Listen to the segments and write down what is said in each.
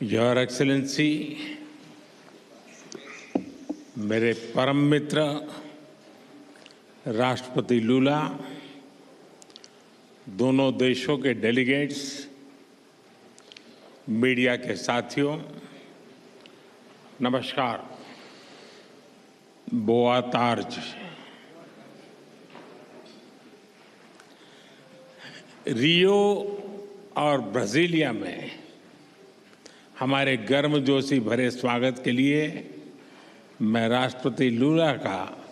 Your excellency, मेरे परम मित्र राष्ट्रपति लूला, दोनों देशों के डेलीगेट्स, मीडिया के साथियों, नमस्कार। बोआ तार्ज। रियो और ब्राजीलिया में हमारे गर्मजोशी भरे स्वागत के लिए मैं राष्ट्रपति लूला का,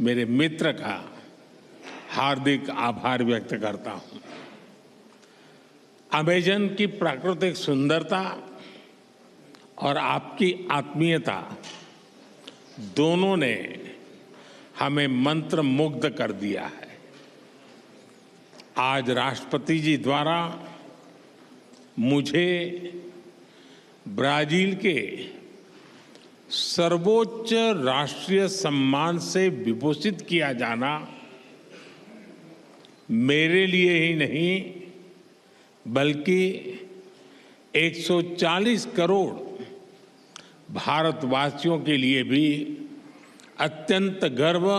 मेरे मित्र का हार्दिक आभार व्यक्त करता हूं। अमेजन की प्राकृतिक सुंदरता और आपकी आत्मीयता दोनों ने हमें मंत्रमुग्ध कर दिया है। आज राष्ट्रपति जी द्वारा मुझे ब्राजील के सर्वोच्च राष्ट्रीय सम्मान से विभूषित किया जाना मेरे लिए ही नहीं बल्कि 140 करोड़ भारतवासियों के लिए भी अत्यंत गर्व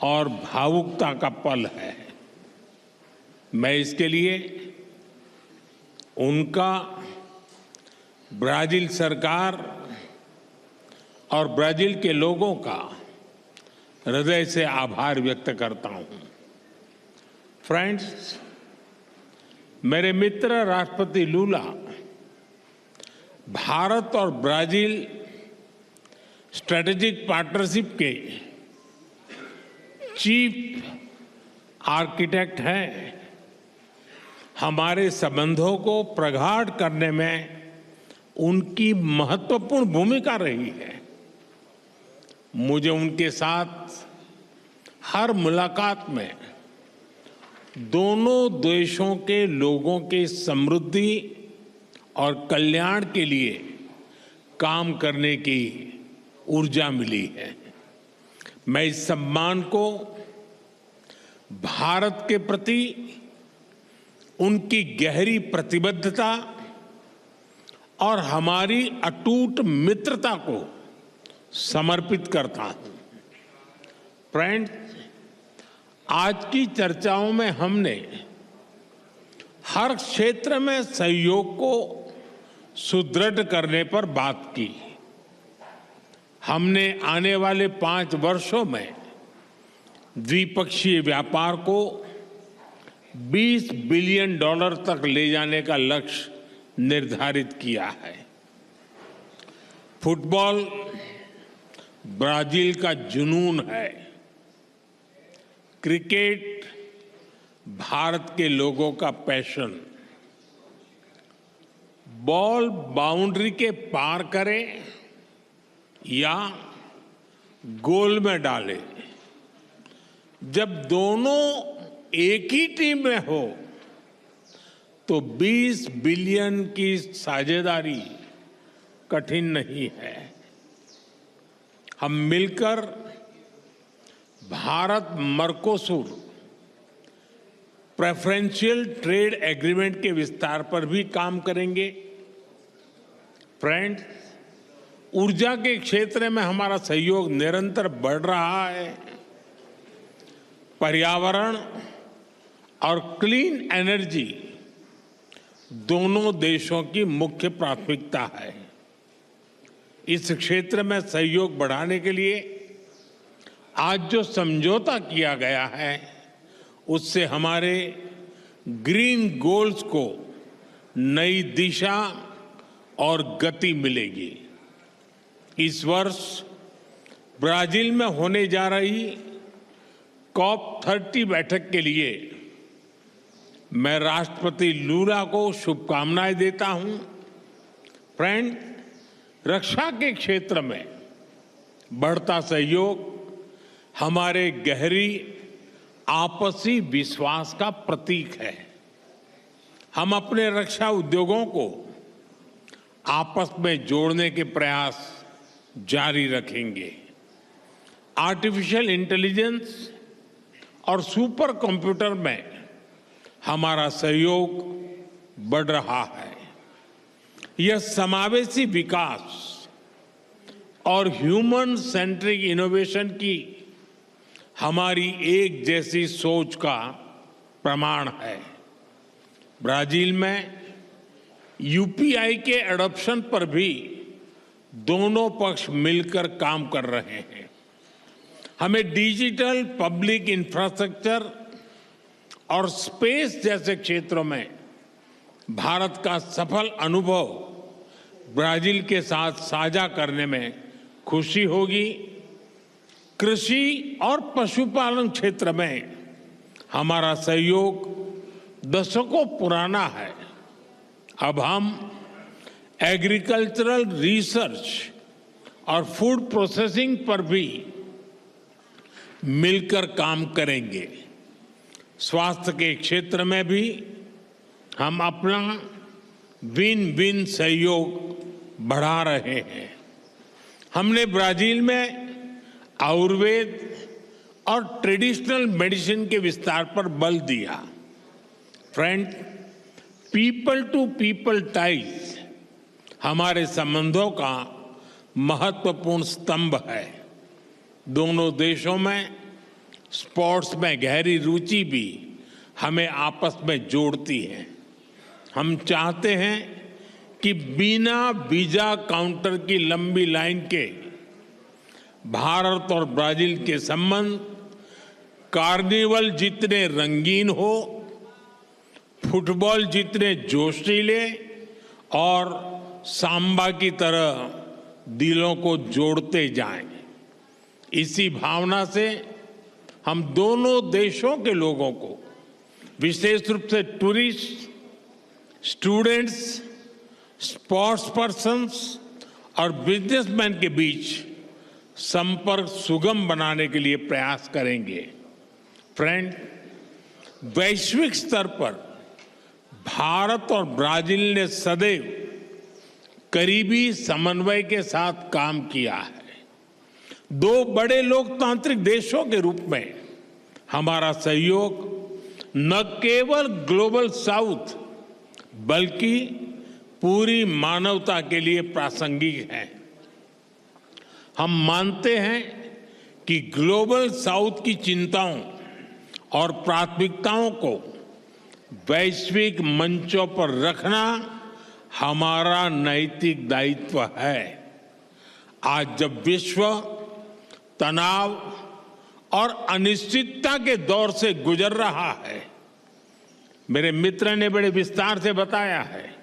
और भावुकता का पल है। मैं इसके लिए उनका, ब्राजील सरकार और ब्राजील के लोगों का हृदय से आभार व्यक्त करता हूं। फ्रेंड्स, मेरे मित्र राष्ट्रपति लूला भारत और ब्राजील स्ट्रेटेजिक पार्टनरशिप के चीफ आर्किटेक्ट हैं। हमारे संबंधों को प्रगाढ़ करने में उनकी महत्वपूर्ण भूमिका रही है। मुझे उनके साथ हर मुलाकात में दोनों देशों के लोगों के समृद्धि और कल्याण के लिए काम करने की ऊर्जा मिली है। मैं इस सम्मान को भारत के प्रति उनकी गहरी प्रतिबद्धता और हमारी अटूट मित्रता को समर्पित करता हूं। फ्रेंड्स, आज की चर्चाओं में हमने हर क्षेत्र में सहयोग को सुदृढ़ करने पर बात की। हमने आने वाले 5 वर्षों में द्विपक्षीय व्यापार को $20 बिलियन तक ले जाने का लक्ष्य निर्धारित किया है। फुटबॉल ब्राजील का जुनून है। क्रिकेट भारत के लोगों का पैशन। बॉल बाउंड्री के पार करे या गोल में डाले, जब दोनों एक ही टीम में हो तो 20 बिलियन की साझेदारी कठिन नहीं है। हम मिलकर Bharat Mercosur preferential trade agreement के विस्तार पर भी काम करेंगे। फ्रेंड्स, ऊर्जा के क्षेत्र में हमारा सहयोग निरंतर बढ़ रहा है। पर्यावरण और क्लीन एनर्जी दोनों देशों की मुख्य प्राथमिकता है। इस क्षेत्र में सहयोग बढ़ाने के लिए आज जो समझौता किया गया है उससे हमारे ग्रीन गोल्स को नई दिशा और गति मिलेगी। इस वर्ष ब्राजील में होने जा रही COP30 बैठक के लिए मैं राष्ट्रपति लूला को शुभकामनाएं देता हूं। फ्रेंड, रक्षा के क्षेत्र में बढ़ता सहयोग हमारे गहरी आपसी विश्वास का प्रतीक है। हम अपने रक्षा उद्योगों को आपस में जोड़ने के प्रयास जारी रखेंगे। आर्टिफिशियल इंटेलिजेंस और सुपर कंप्यूटर में हमारा सहयोग बढ़ रहा है। यह समावेशी विकास और ह्यूमन सेंट्रिक इनोवेशन की हमारी एक जैसी सोच का प्रमाण है। ब्राजील में यूपीआई के एडॉप्शन पर भी दोनों पक्ष मिलकर काम कर रहे हैं। हमें डिजिटल पब्लिक इंफ्रास्ट्रक्चर और स्पेस जैसे क्षेत्रों में भारत का सफल अनुभव ब्राजील के साथ साझा करने में खुशी होगी। कृषि और पशुपालन क्षेत्र में हमारा सहयोग दशकों पुराना है। अब हम एग्रीकल्चरल रिसर्च और फूड प्रोसेसिंग पर भी मिलकर काम करेंगे। स्वास्थ्य के क्षेत्र में भी हम अपना विन विन सहयोग बढ़ा रहे हैं। हमने ब्राजील में आयुर्वेद और ट्रेडिशनल मेडिसिन के विस्तार पर बल दिया। Friend, people to people ties हमारे संबंधों का महत्वपूर्ण स्तंभ है। दोनों देशों में स्पोर्ट्स में गहरी रुचि भी हमें आपस में जोड़ती है। हम चाहते हैं कि बिना वीजा काउंटर की लंबी लाइन के भारत और ब्राजील के संबंध कार्निवल जितने रंगीन हो, फुटबॉल जितने जोशीले और सांबा की तरह दिलों को जोड़ते जाएं। इसी भावना से हम दोनों देशों के लोगों को, विशेष रूप से टूरिस्ट, स्टूडेंट्स, स्पोर्ट्स पर्सन्स और बिजनेसमैन के बीच संपर्क सुगम बनाने के लिए प्रयास करेंगे। फ्रेंड, वैश्विक स्तर पर भारत और ब्राजील ने सदैव करीबी समन्वय के साथ काम किया है। दो बड़े लोकतांत्रिक देशों के रूप में हमारा सहयोग न केवल ग्लोबल साउथ बल्कि पूरी मानवता के लिए प्रासंगिक है। हम मानते हैं कि ग्लोबल साउथ की चिंताओं और प्राथमिकताओं को वैश्विक मंचों पर रखना हमारा नैतिक दायित्व है। आज जब विश्व तनाव और अनिश्चितता के दौर से गुजर रहा है, मेरे मित्र ने बड़े विस्तार से बताया है,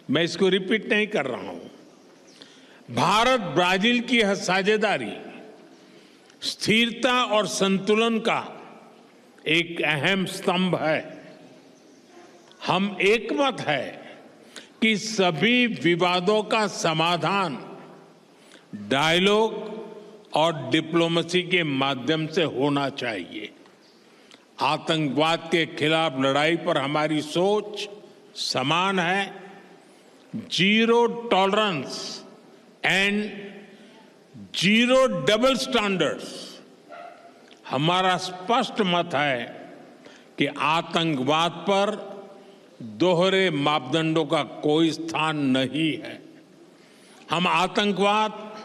मैं इसको रिपीट नहीं कर रहा हूं। भारत ब्राजील की यह साझेदारी स्थिरता और संतुलन का एक अहम स्तंभ है। हम एकमत है कि सभी विवादों का समाधान डायलॉग और डिप्लोमेसी के माध्यम से होना चाहिए। आतंकवाद के खिलाफ लड़ाई पर हमारी सोच समान है। Zero tolerance and zero double standards हमारा स्पष्ट मत है कि आतंकवाद पर दोहरे मापदंडों का कोई स्थान नहीं है। हम आतंकवाद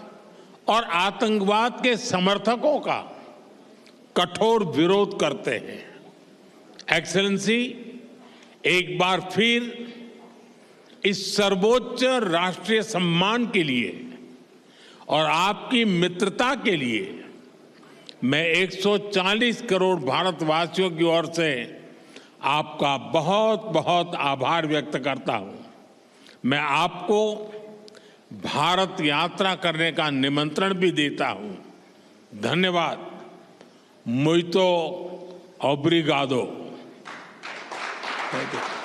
और आतंकवाद के समर्थकों का कठोर विरोध करते हैं। एक्सेलेंसी, एक बार फिर इस सर्वोच्च राष्ट्रीय सम्मान के लिए और आपकी मित्रता के लिए मैं 140 करोड़ भारतवासियों की ओर से आपका बहुत बहुत आभार व्यक्त करता हूं। मैं आपको भारत यात्रा करने का निमंत्रण भी देता हूं। धन्यवाद। मुइतो ओब्रिगादो। Thank you.